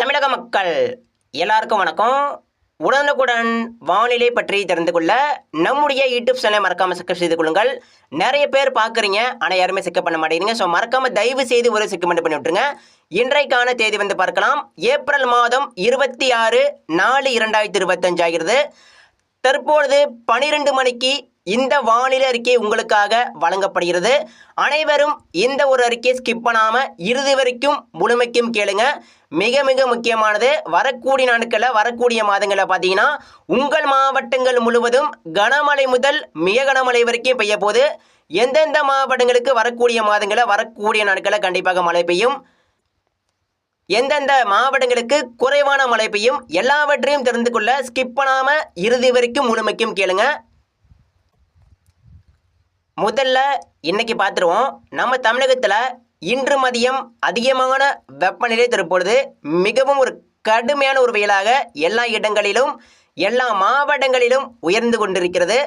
தமிழக மக்கள் எல்லாருக்கும் வணக்கம். உடனுக்குடன் வானிலை பற்றி தெரிந்து கொள்ள நம்முடைய யூடியூப் சேனலை மறக்காமல் சப்ஸ்கிரைப் செய்து கொள்ளுங்கள். நிறைய பேர் பார்க்குறீங்க, ஆனால் யாருமே செக் பண்ண மாட்டேங்கிறீங்க. ஸோ மறக்காமல் தயவு செய்து ஒரு செக்மெண்ட் பண்ணி விட்டுருங்க. இன்றைக்கான தேதி வந்து பார்க்கலாம். ஏப்ரல் மாதம் 26/4/2025 ஆகிறது. தற்பொழுது 12 மணிக்கு இந்த வானிலை அறிக்கை உங்களுக்காக வழங்கப்படுகிறது. அனைவரும் இந்த ஒரு அறிக்கையை ஸ்கிப் பண்ணாமல் இறுதி வரைக்கும் முழுமைக்கும் கேளுங்க. மிக மிக முக்கியமானது, வரக்கூடிய நாட்களில் வரக்கூடிய மாதங்களில் பார்த்தீங்கன்னா உங்கள் மாவட்டங்கள் முழுவதும் கனமழை முதல் மிக கனமழை வரைக்கும் பெய்ய போகுது. எந்தெந்த மாவட்டங்களுக்கு வரக்கூடிய மாதங்களில் வரக்கூடிய நாட்களில் கண்டிப்பாக மழை பெய்யும், எந்தெந்த மாவட்டங்களுக்கு குறைவான மழை பெய்யும், எல்லாவற்றையும் தெரிந்து கொள்ள ஸ்கிப் பண்ணாமல் இறுதி வரைக்கும் முழுமைக்கும் கேளுங்க. முதல்ல இன்னைக்கு பார்த்துருவோம். நம்ம தமிழகத்தில் இன்று மதியம் அதிகமான வெப்பநிலை தற்பொழுது மிகவும் ஒரு கடுமையான ஒரு வெயிலாக எல்லா இடங்களிலும் எல்லா மாவட்டங்களிலும் உயர்ந்து கொண்டிருக்கிறது.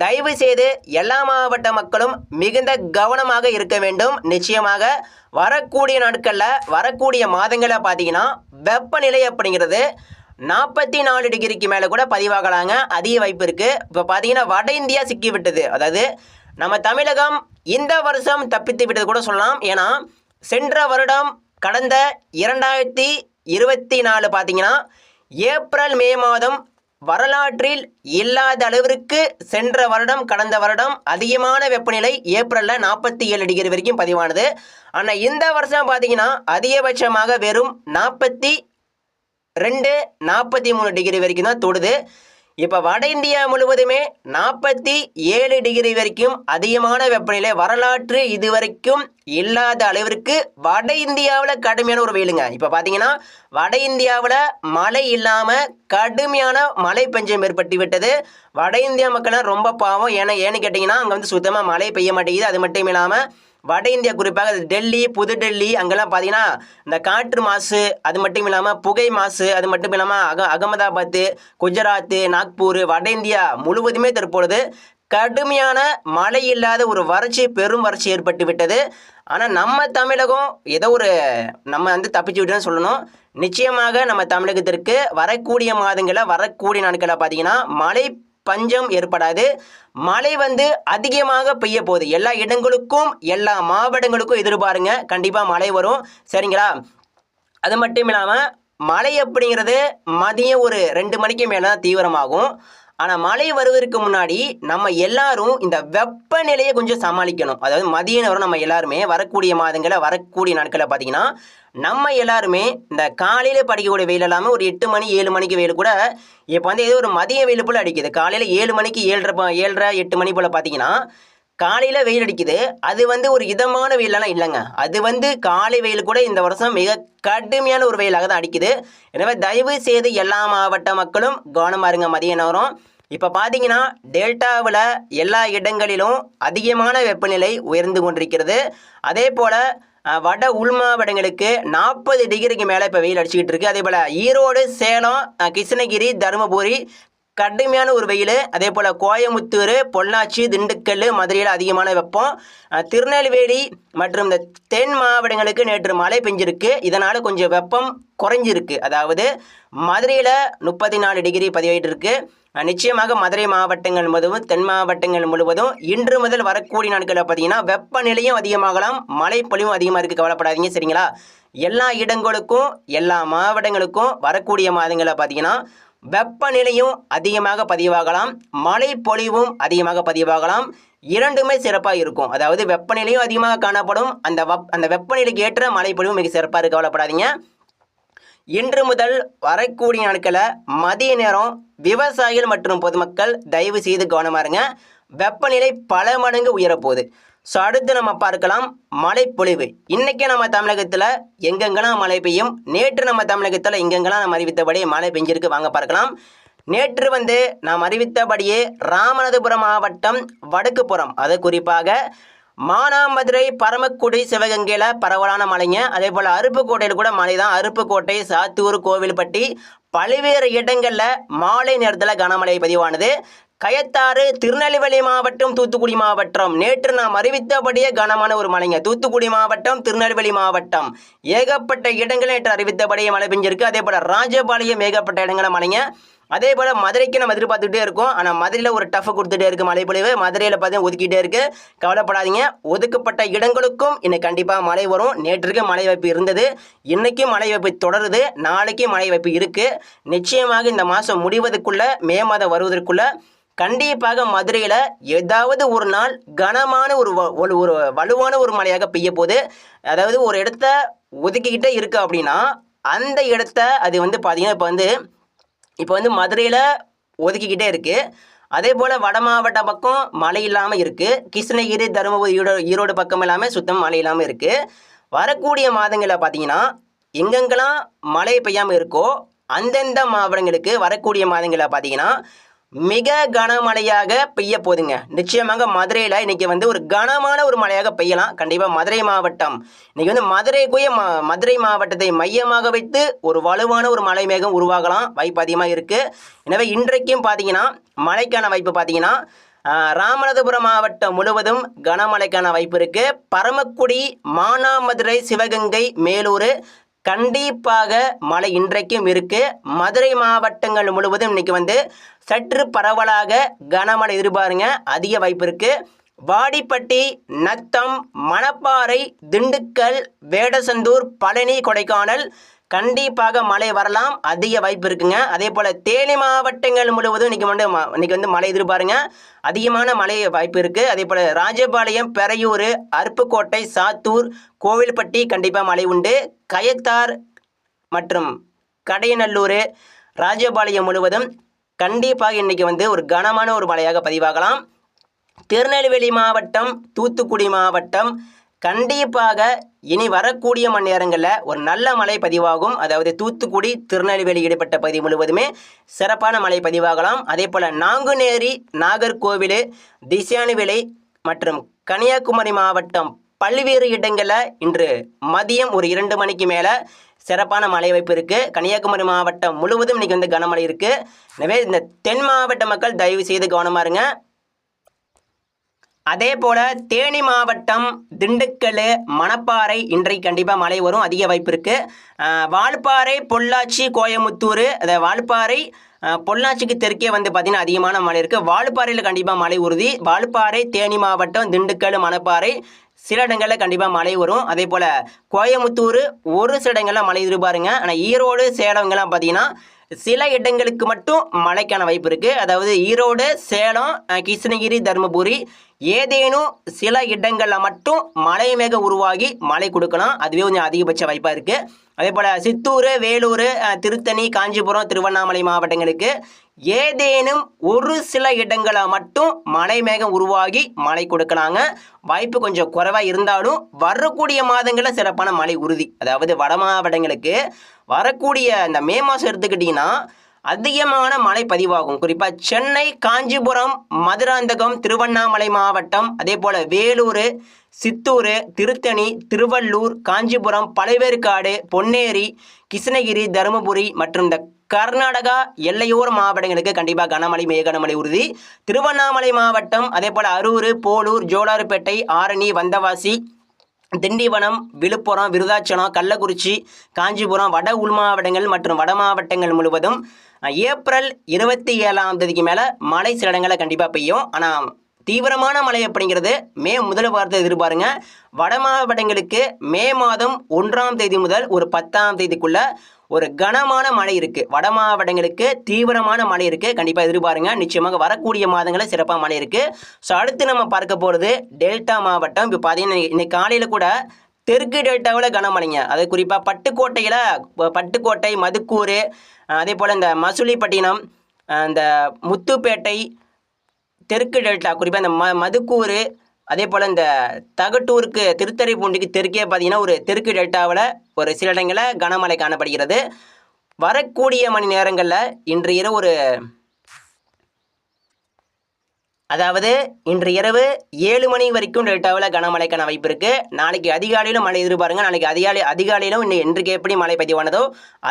தயவு செய்து எல்லா மாவட்ட மக்களும் மிகுந்த கவனமாக இருக்க வேண்டும். நிச்சயமாக வரக்கூடிய நாட்களில் வரக்கூடிய மாதங்களில் பார்த்தீங்கன்னா வெப்பநிலை அப்படிங்கிறது 44 டிகிரிக்கு மேலே கூட பதிவாகலாங்க, அதிக வாய்ப்பு இருக்குது. இப்போ பார்த்தீங்கன்னா வட இந்தியா சிக்கி விட்டது. அதாவது நம்ம தமிழகம் இந்த வருஷம் தப்பித்து விட்டது கூட சொல்லலாம். ஏன்னா சென்ற வருடம் கடந்த 2024 பார்த்தீங்கன்னா ஏப்ரல் மே மாதம் வரலாற்றில் இல்லாத அளவிற்கு சென்ற வருடம் கடந்த வருடம் அதிகமான வெப்பநிலை ஏப்ரலில் 47 டிகிரி வரைக்கும் பதிவானது. ஆனால் இந்த வருஷம் பார்த்தீங்கன்னா அதிகபட்சமாக வெறும் 42 43 டிகிரி வரைக்கும் தான் தொடுது. இப்போ வட இந்தியா முழுவதுமே 47 டிகிரி வரைக்கும் அதிகமான வெப்பநிலை வரலாற்று இதுவரைக்கும் இல்லாத அளவிற்கு வட இந்தியாவில் கடுமையான ஒரு வெயிலுங்க. இப்போ பார்த்தீங்கன்னா வட இந்தியாவில் மழை இல்லாமல் கடுமையான மழை பஞ்சம் ஏற்பட்டு விட்டது. வட இந்தியா மக்கள்லாம் ரொம்ப பாவம். ஏன்னு கேட்டிங்கன்னா அங்கே வந்து சுத்தமாக மழை பெய்ய மாட்டேங்குது. அது மட்டும் இல்லாமல் வட இந்தியா குறிப்பாக டெல்லி, புது டெல்லி அங்கெல்லாம் பார்த்தீங்கன்னா இந்த காற்று மாசு, அது மட்டும் இல்லாமல் புகை மாசு, அது மட்டும் இல்லாமல் அகமதாபாத்து, குஜராத்து, நாக்பூர், வட இந்தியா முழுவதுமே தற்பொழுது கடுமையான மழை இல்லாத ஒரு வறட்சி, பெரும் வறட்சி ஏற்பட்டு விட்டது. ஆனால் நம்ம தமிழகம் ஏதோ ஒரு நம்ம வந்து தப்பிச்சு விட்டுன்னு சொல்லணும். நிச்சயமாக நம்ம தமிழகத்திற்கு வரக்கூடிய மாதங்களில் வரக்கூடிய நாட்களில் பார்த்தீங்கன்னா மழை பஞ்சம் ஏற்படாது. மழை வந்து அதிகமாக பெய்ய போகுது. எல்லா இடங்களுக்கும் எல்லா மாவட்டங்களுக்கும் எதிர்பாருங்க, கண்டிப்பாக மழை வரும். சரிங்களா? அது மட்டும் இல்லாமல் மழை அப்படிங்கிறது மதியம் ஒரு 2 மணிக்கு மேலே தான் தீவிரமாகும். ஆனால் மழை வருவதற்கு முன்னாடி நம்ம எல்லாரும் இந்த வெப்பநிலையை கொஞ்சம் சமாளிக்கணும். அதாவது மதிய நேரம் நம்ம எல்லாருமே வரக்கூடிய மாதங்களில் வரக்கூடிய நாட்களில் பார்த்தீங்கன்னா நம்ம எல்லாருமே இந்த காலையில் படிக்கக்கூடிய வெயில் எல்லாமே ஒரு 8 மணி 7 மணிக்கு வெயில் கூட இப்போ வந்து ஏதோ ஒரு மதிய வெயில் போல் அடிக்குது. காலையில் 7 மணிக்கு 7:30 8 மணி போல் பார்த்தீங்கன்னா காலையில் வெயில் அடிக்குது. அது வந்து ஒரு இதமான வெயிலெல்லாம் இல்லைங்க. அது வந்து காலை வெயில் கூட இந்த வருஷம் மிக கடுமையான ஒரு வெயிலாக தான் அடிக்குது. எனவே தயவு செய்து எல்லா மாவட்ட மக்களும் கவனமாக இருங்க மதிய நேரம். இப்போ பார்த்தீங்கன்னா டெல்டாவில் எல்லா இடங்களிலும் அதிகமான வெப்பநிலை உயர்ந்து கொண்டிருக்கிறது. அதே போல் வட உள் மாவட்டங்களுக்கு 40 டிகிரிக்கு மேலே இப்போ வெயில் அடிச்சுக்கிட்டு இருக்குது. அதே போல் ஈரோடு, சேலம், கிருஷ்ணகிரி, தருமபுரி கடுமையான ஒரு வெயில். அதே போல் கோயமுத்தூர், பொள்ளாச்சி, திண்டுக்கல், மதுரையில் அதிகமான வெப்பம். திருநெல்வேலி மற்றும் இந்த தென் மாவட்டங்களுக்கு நேற்று மழை பெஞ்சிருக்கு. இதனால் கொஞ்சம் வெப்பம் குறைஞ்சிருக்கு. அதாவது மதுரையில் 34 டிகிரி பதிவாயிட்டு இருக்கு. நிச்சயமாக மதுரை மாவட்டங்கள் முழுவதும் தென் மாவட்டங்கள் முழுவதும் இன்று முதல் வரக்கூடிய நாட்களில் பார்த்தீங்கன்னா வெப்பநிலையும் அதிகமாகலாம், மழை பொழிவும் அதிகமாக இருக்குது. கவலைப்படாதீங்க. சரிங்களா? எல்லா இடங்களுக்கும் எல்லா மாவட்டங்களுக்கும் வரக்கூடிய மாதங்களில் பார்த்தீங்கன்னா வெப்பநிலையும் அதிகமாக பதிவாகலாம், மழை பொழிவும் அதிகமாக பதிவாகலாம். இரண்டுமே சிறப்பாக இருக்கும். அதாவது வெப்பநிலையும் அதிகமாக காணப்படும், அந்த வெப்பநிலைக்கு ஏற்ற மழை பொழிவும் மிக சிறப்பாக இருக்கு. கவலைப்படாதீங்க. இன்று முதல் வரக்கூடிய நாட்களில் மதிய நேரம் விவசாயிகள் மற்றும் பொதுமக்கள் தயவு செய்து கவனமாக இருங்க. வெப்பநிலை பல மடங்கு உயரப்போகுது. ஸோ அடுத்து நம்ம பார்க்கலாம் மழை பொழிவு. இன்றைக்கி நம்ம தமிழகத்தில் எங்கெங்கெல்லாம் மழை பெய்யும், நேற்று நம்ம தமிழகத்தில் எங்கெங்கெல்லாம் நம்ம அறிவித்தபடி மழை பெஞ்சிருக்கு வாங்க பார்க்கலாம். நேற்று வந்து நாம் அறிவித்தபடியே ராமநாதபுரம் மாவட்டம் வடக்குப்புறம், அது குறிப்பாக மானாமதுரை, பரமக்குடி, சிவகங்கையில் பரவலான மழைங்க. அதே போல் அருப்புக்கோட்டையில் கூட மழை தான். அருப்புக்கோட்டை, சாத்தூர், கோவில்பட்டி பல்வேறு இடங்களில் மாலை நேரத்தில் கனமழை பதிவானது. கயத்தாறு, திருநெல்வேலி மாவட்டம், தூத்துக்குடி மாவட்டம். நேற்று நாம் அறிவித்தபடியே கனமான ஒரு மழைங்க. தூத்துக்குடி மாவட்டம், திருநெல்வேலி மாவட்டம் ஏகப்பட்ட இடங்களில் நேற்று அறிவித்தபடியே மழை பெஞ்சிருக்கு. அதே போல் ராஜபாளையம் ஏகப்பட்ட இடங்களில் மழைங்க. அதே போல் மதுரைக்கு நம்ம எதிர்பார்த்துக்கிட்டே இருக்கோம். ஆனால் மதுரையில் ஒரு டஃப் கொடுத்துட்டே இருக்குது மழை பொழிவு. மதுரையில் பார்த்தீங்கன்னா ஒதுக்கிட்டே இருக்குது. கவலைப்படாதீங்க, ஒதுக்கப்பட்ட இடங்களுக்கும் இன்னைக்கு கண்டிப்பாக மழை வரும். நேற்றுக்கு மழை வாய்ப்பு இருந்தது, இன்றைக்கும் மழை வாய்ப்பு தொடருது, நாளைக்கு மழை வாய்ப்பு இருக்குது. நிச்சயமாக இந்த மாதம் முடிவதற்குள்ளே, மே மாதம் வருவதற்குள்ளே கண்டிப்பாக மதுரையில் ஏதாவது ஒரு நாள் கனமான ஒரு வலுவான ஒரு மழையாக பெய்ய போகுது. அதாவது ஒரு இடத்த ஒதுக்கிக்கிட்டே இருக்குது அப்படின்னா அந்த இடத்த அது வந்து பார்த்தீங்கன்னா இப்போ வந்து மதுரையில் ஒதுக்கிக்கிட்டே இருக்குது. அதே போல் வட மாவட்ட பக்கம் மழை இல்லாமல் இருக்குது. கிருஷ்ணகிரி, தருமபுரி, ஈரோடு பக்கம் இல்லாமல் சுத்தம் மழை இல்லாமல் இருக்குது. வரக்கூடிய மாதங்களில் பார்த்தீங்கன்னா எங்கெங்கெல்லாம் மழை பெய்யாமல் இருக்கோ அந்தந்த மாவட்டங்களுக்கு வரக்கூடிய மாதங்களில் பார்த்தீங்கன்னா மிக கனமழையாக பெய்ய போதுங்க. நிச்சயமாக மதுரையில் இன்றைக்கி வந்து ஒரு கனமான ஒரு மழையாக பெய்யலாம். கண்டிப்பாக மதுரை மாவட்டம் இன்றைக்கி வந்து மதுரை மாவட்டத்தை மையமாக வைத்து ஒரு வலுவான ஒரு மழை மேகம் உருவாகலாம் வாய்ப்பு அதிகமாக இருக்குது. எனவே இன்றைக்கும் பார்த்தீங்கன்னா மழைக்கான வாய்ப்பு பார்த்தீங்கன்னா ராமநாதபுரம் மாவட்டம் முழுவதும் கனமழைக்கான வாய்ப்பு இருக்குது. பரமக்குடி, மானாமதுரை, சிவகங்கை, மேலூர் கண்டிப்பாக மழை இன்றைக்கும் இருக்குது. மதுரை மாவட்டங்கள் முழுவதும் இன்றைக்கி வந்து சற்று பரவலாக கனமழை எதிர்பாருங்க, அதிக வாய்ப்பு இருக்குது. வாடிப்பட்டி, நத்தம், மணப்பாறை, திண்டுக்கல், வேடசந்தூர், பழனி, கொடைக்கானல் கண்டிப்பாக மழை வரலாம், அதிக வாய்ப்பு இருக்குங்க. அதே போல் தேனி மாவட்டங்கள் முழுவதும் இன்றைக்கி வந்து மழை எதிர்பாருங்க, அதிகமான மழை வாய்ப்பு இருக்குது. அதே போல் ராஜபாளையம், பெரையூர், அருப்புக்கோட்டை, சாத்தூர், கோவில்பட்டி கண்டிப்பாக மழை உண்டு. கயத்தார் மற்றும் கடையநல்லூர், ராஜபாளையம் முழுவதும் கண்டிப்பாக இன்றைக்கி வந்து ஒரு கனமான ஒரு மழையாக பதிவாகலாம். திருநெல்வேலி மாவட்டம், தூத்துக்குடி மாவட்டம் கண்டிப்பாக இனி வரக்கூடிய மணி நேரங்களில் ஒரு நல்ல மழை பதிவாகும். அதாவது தூத்துக்குடி, திருநெல்வேலி இடைப்பட்ட பகுதி முழுவதுமே சிறப்பான மழை பதிவாகலாம். அதே போல் நாங்குநேரி, நாகர்கோவில், திசானிவிளை மற்றும் கன்னியாகுமரி மாவட்டம் பல்வேறு இடங்களில் இன்று மதியம் ஒரு 2 மணிக்கு மேலே சிறப்பான மழை வாய்ப்பு இருக்குது. கன்னியாகுமரி மாவட்டம் முழுவதும் இன்றைக்கி வந்து கனமழை இருக்குது. எனவே இந்த தென் மாவட்ட மக்கள் தயவு செய்து கவனமாக இருங்க. அதே போல் தேனி மாவட்டம், திண்டுக்கல், மணப்பாறை இன்றைக்கு கண்டிப்பாக மழை வரும், அதிக வாய்ப்பு இருக்குது. வால்பாறை, பொள்ளாச்சி, கோயமுத்தூர், அதை வால்பாறை பொள்ளாச்சிக்கு தெற்கே வந்து பார்த்திங்கன்னா அதிகமான மழை இருக்குது. வால்பாறையில் கண்டிப்பாக மழை உறுதி. வால்பாறை, தேனி மாவட்டம், திண்டுக்கல், மணப்பாறை சில இடங்களில் கண்டிப்பாக மழை வரும். அதே போல் கோயமுத்தூர் ஒரு சில இடங்களில் மழை எதிர்பாருங்க. ஆனால் ஈரோடு, சேலங்கெல்லாம் பார்த்திங்கன்னா சில இடங்களுக்கு மட்டும் மழைக்கான வாய்ப்பு இருக்குது. அதாவது ஈரோடு, சேலம், கிருஷ்ணகிரி, தருமபுரி ஏதேனும் சில இடங்களில் மட்டும் மழை மேகம் உருவாகி மழை கொடுக்கலாம், அதுவே கொஞ்சம் அதிகபட்ச வாய்ப்பாக இருக்குது. அதே போல் சித்தூர், வேலூர், திருத்தணி, காஞ்சிபுரம், திருவண்ணாமலை மாவட்டங்களுக்கு ஏதேனும் ஒரு சில இடங்களில் மட்டும் மழை மேகம் உருவாகி மழை கொடுக்கலாங்க. வாய்ப்பு கொஞ்சம் குறைவாக இருந்தாலும் வரக்கூடிய மாதங்களில் சிறப்பான மழை உறுதி. அதாவது வட மாவட்டங்களுக்கு வரக்கூடிய இந்த மே மாதம் எடுத்துக்கிட்டிங்கன்னா அதிகமான மழை பதிவாகும். குறிப்பாக சென்னை, காஞ்சிபுரம், மதுராந்தகம், திருவண்ணாமலை மாவட்டம், அதே போல் வேலூர், சித்தூர், திருத்தணி, திருவள்ளூர், காஞ்சிபுரம், பழவேற்காடு, பொன்னேரி, கிருஷ்ணகிரி, தருமபுரி மற்றும் இந்த கர்நாடகா எல்லையோர மாவட்டங்களுக்கு கண்டிப்பாக கனமழை, மிக கனமழை உறுதி. திருவண்ணாமலை மாவட்டம், அதே போல் அரூர், போலூர், ஜோலார்பேட்டை, ஆரணி, வந்தவாசி, திண்டிவனம், விழுப்புரம், விருதாச்சலம், கள்ளக்குறிச்சி, காஞ்சிபுரம், வட உள் மாவட்டங்கள் மற்றும் வட மாவட்டங்கள் முழுவதும் ஏப்ரல் 27 மேலே மழை சில இடங்களில் கண்டிப்பாக பெய்யும். ஆனால் தீவிரமான மழை அப்படிங்கிறது மே முதல் வாரத்தை எதிர்பாருங்க. வட மாவட்டங்களுக்கு மே மாதம் 1 முதல் ஒரு 10 ஒரு கனமான மழை இருக்குது. வட மாவட்டங்களுக்கு தீவிரமான மழை இருக்குது, கண்டிப்பாக எதிர்பாருங்க. நிச்சயமாக வரக்கூடிய மாதங்களில் சிறப்பாக மழை இருக்குது. ஸோ அடுத்து நம்ம பார்க்க போகிறது டெல்டா மாவட்டம். இப்போ பார்த்தீங்கன்னா இன்னைக்கு காலையில் கூட தெற்கு டெல்டாவில் கனமழைங்க. அது குறிப்பாக பட்டுக்கோட்டை, மதுக்கூர், அதே போல் இந்த மசுலிப்பட்டினம், இந்த முத்துப்பேட்டை, தெற்கு டெல்டா குறிப்பாக இந்த மதுக்கூர், அதே போல் இந்த தகட்டூருக்கு, திருத்துறைப்பூண்டிக்கு தெற்கே பார்த்தீங்கன்னா ஒரு தெற்கு டெல்டாவில் ஒரு சில இடங்களில் கனமழை காணப்படுகிறது. வரக்கூடிய மணி நேரங்களில் இன்று இரவு ஒரு அதாவது இன்று இரவு 7 மணி வரைக்கும் டெல்டாவில் கனமழைக்கான வாய்ப்பு இருக்குது. நாளைக்கு அதிகாலையிலும் மழை எதிர்பாருங்க. நாளைக்கு அதிகாலையிலும் இன்றைக்கு எப்படி மழை பதிவானதோ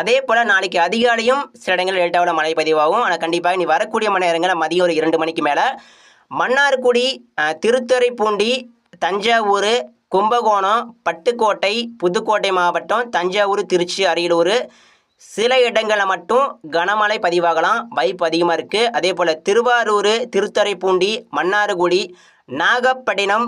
அதே போல் நாளைக்கு அதிகாலையும் சில இடங்கள் டெல்டாவில் மழை பதிவாகும். ஆனால் கண்டிப்பாக நீ வரக்கூடிய மணி நேரங்களில் மதியம் ஒரு 2 மணிக்கு மேலே மன்னார்குடி, திருத்துறைப்பூண்டி, தஞ்சாவூர், கும்பகோணம், பட்டுக்கோட்டை, புதுக்கோட்டை மாவட்டம், தஞ்சாவூர், திருச்சி, அரியலூர் சில இடங்களில் மட்டும் கனமழை பதிவாகலாம், வாய்ப்பு அதிகமாக இருக்குது. அதே போல் திருவாரூர், திருத்துறைப்பூண்டி, மன்னார்குடி, நாகப்பட்டினம்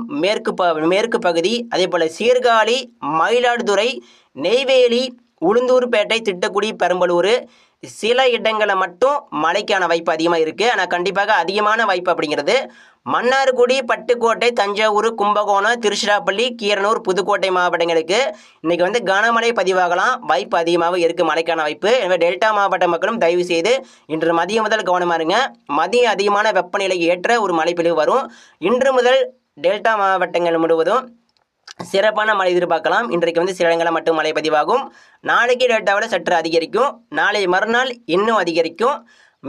மேற்கு பகுதி, அதே போல் சீர்காழி, மயிலாடுதுறை, நெய்வேலி, உளுந்தூர்பேட்டை, திட்டக்குடி, பெரம்பலூர் சில இடங்களில் மட்டும் மழைக்கான வாய்ப்பு அதிகமாக இருக்குது. ஆனால் கண்டிப்பாக அதிகமான வாய்ப்பு அப்படிங்கிறது மன்னார்குடி, பட்டுக்கோட்டை, தஞ்சாவூர், கும்பகோணம், திருச்சிராப்பள்ளி, கீரனூர், புதுக்கோட்டை மாவட்டங்களுக்கு இன்றைக்கி கனமழை பதிவாகலாம், வாய்ப்பு அதிகமாக இருக்குது மழைக்கான வாய்ப்பு. எனவே டெல்டா மாவட்ட மக்களும் தயவு செய்து இன்று மதியம் முதல் கவனமாக இருங்க. மதியம் அதிகமான வெப்பநிலை ஏற்ற ஒரு மழை பொழிவு வரும். இன்று முதல் டெல்டா மாவட்டங்கள் முழுவதும் சிறப்பான மழை எதிர்பார்க்கலாம். இன்றைக்கு சில இடங்களில் மட்டும் மழை பதிவாகும். நாளைக்கு டெல்டாவில் சற்று அதிகரிக்கும். நாளை மறுநாள் இன்னும் அதிகரிக்கும்.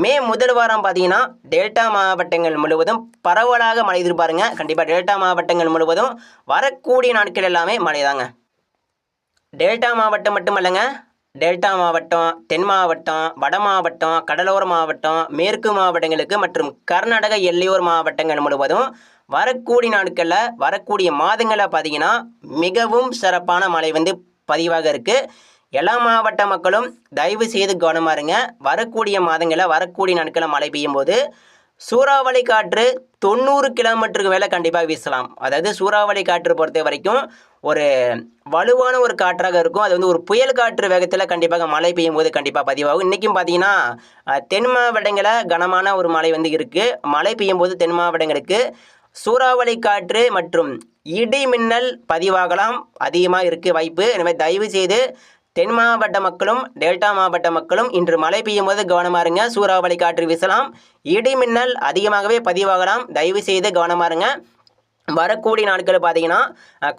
மே முதல் வாரம் பார்த்தீங்கன்னா டெல்டா மாவட்டங்கள் முழுவதும் பரவலாக மழை எதிர்பாருங்க. கண்டிப்பாக டெல்டா மாவட்டங்கள் முழுவதும் வரக்கூடிய நாட்கள் எல்லாமே மழை தாங்க. டெல்டா மாவட்டம் மட்டுமல்லங்க, டெல்டா மாவட்டம், தென் மாவட்டம், வட மாவட்டம், கடலோர மாவட்டம், மேற்கு மாவட்டங்களுக்கு மற்றும் கர்நாடக எல்லையோர் மாவட்டங்கள் முழுவதும் வரக்கூடிய நாட்களில் வரக்கூடிய மாதங்களில் பார்த்தீங்கன்னா மிகவும் சிறப்பான மழை பதிவாக இருக்குது. எல்லா மாவட்ட மக்களும் தயவு செய்து கவனமாக இருங்க. வரக்கூடிய மாதங்களில் வரக்கூடிய நாட்களில் மழை பெய்யும் போது சூறாவளி காற்று 90 கிலோமீட்டருக்கு மேலே கண்டிப்பாக வீசலாம். அதாவது சூறாவளி காற்று பொறுத்த வரைக்கும் ஒரு வலுவான ஒரு காற்றாக இருக்கும். அது ஒரு புயல் காற்று வேகத்தில் கண்டிப்பாக மழை பெய்யும் போது கண்டிப்பாக பதிவாகும். இன்றைக்கும் பார்த்தீங்கன்னா தென் மாவட்டங்களில் கனமான ஒரு மழை இருக்குது. மழை பெய்யும் போது தென் மாவட்டங்களுக்கு சூறாவளி காற்று மற்றும் இடி மின்னல் பதிவாகலாம், அதிகமாக இருக்குது வாய்ப்பு. எனவே தயவு செய்து தென் மாவட்ட மக்களும் டெல்டா மாவட்ட மக்களும் இன்று மழை பெய்யும் போது கவனமாக இருங்க. சூறாவளி காற்று வீசலாம், இடி மின்னல் அதிகமாகவே பதிவாகலாம், தயவு செய்து கவனமாக இருங்க. வரக்கூடிய நாட்கள் பார்த்தீங்கன்னா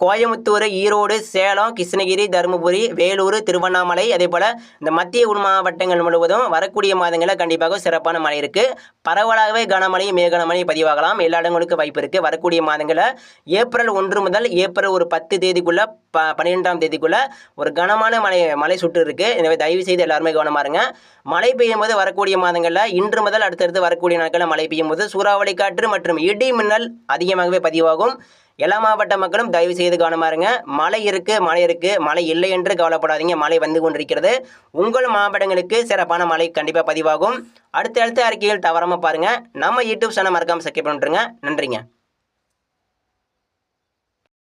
கோயமுத்தூர், ஈரோடு, சேலம், கிருஷ்ணகிரி, தருமபுரி, வேலூர், திருவண்ணாமலை அதே போல் இந்த மத்திய உள் மாவட்டங்கள் முழுவதும் வரக்கூடிய மாதங்களில் கண்டிப்பாக சிறப்பான மழை இருக்குது. பரவலாகவே கனமழை, மேகனமழை பதிவாகலாம். எல்லா இடங்களுக்கும் வாய்ப்பு இருக்குது. வரக்கூடிய மாதங்களில் ஏப்ரல் 1 முதல் ஏப்ரல் ஒரு 10 தேதிக்குள்ளே 12ஆம் தேதிக்குள்ளே ஒரு கனமான மழை சுற்று இருக்குது. எனவே தயவு செய்து எல்லாருமே கவனமாக இருங்க. மழை பெய்யும் போது வரக்கூடிய மாதங்களில் இன்று முதல் அடுத்தடுத்து வரக்கூடிய நாட்களில் மழை பெய்யும் போது சூறாவளி காற்று மற்றும் இடி மின்னல் அதிகமாகவே பதிவாகும். எல்லா மாவட்ட மக்களும் தயவு செய்து கவனமாக இருங்க. மழை இருக்குது, மழை இல்லை என்று கவலைப்படாதீங்க. மழை வந்து கொண்டிருக்கிறது. உங்கள் மாவட்டங்களுக்கு சிறப்பான மழை கண்டிப்பாக பதிவாகும். அடுத்த அறிக்கைகள் தவறாமல் பாருங்கள். நம்ம யூடியூப் சேனல் மறக்காமல் சப்ஸ்கிரைப் பண்ணிட்டுருங்க. நன்றிங்க.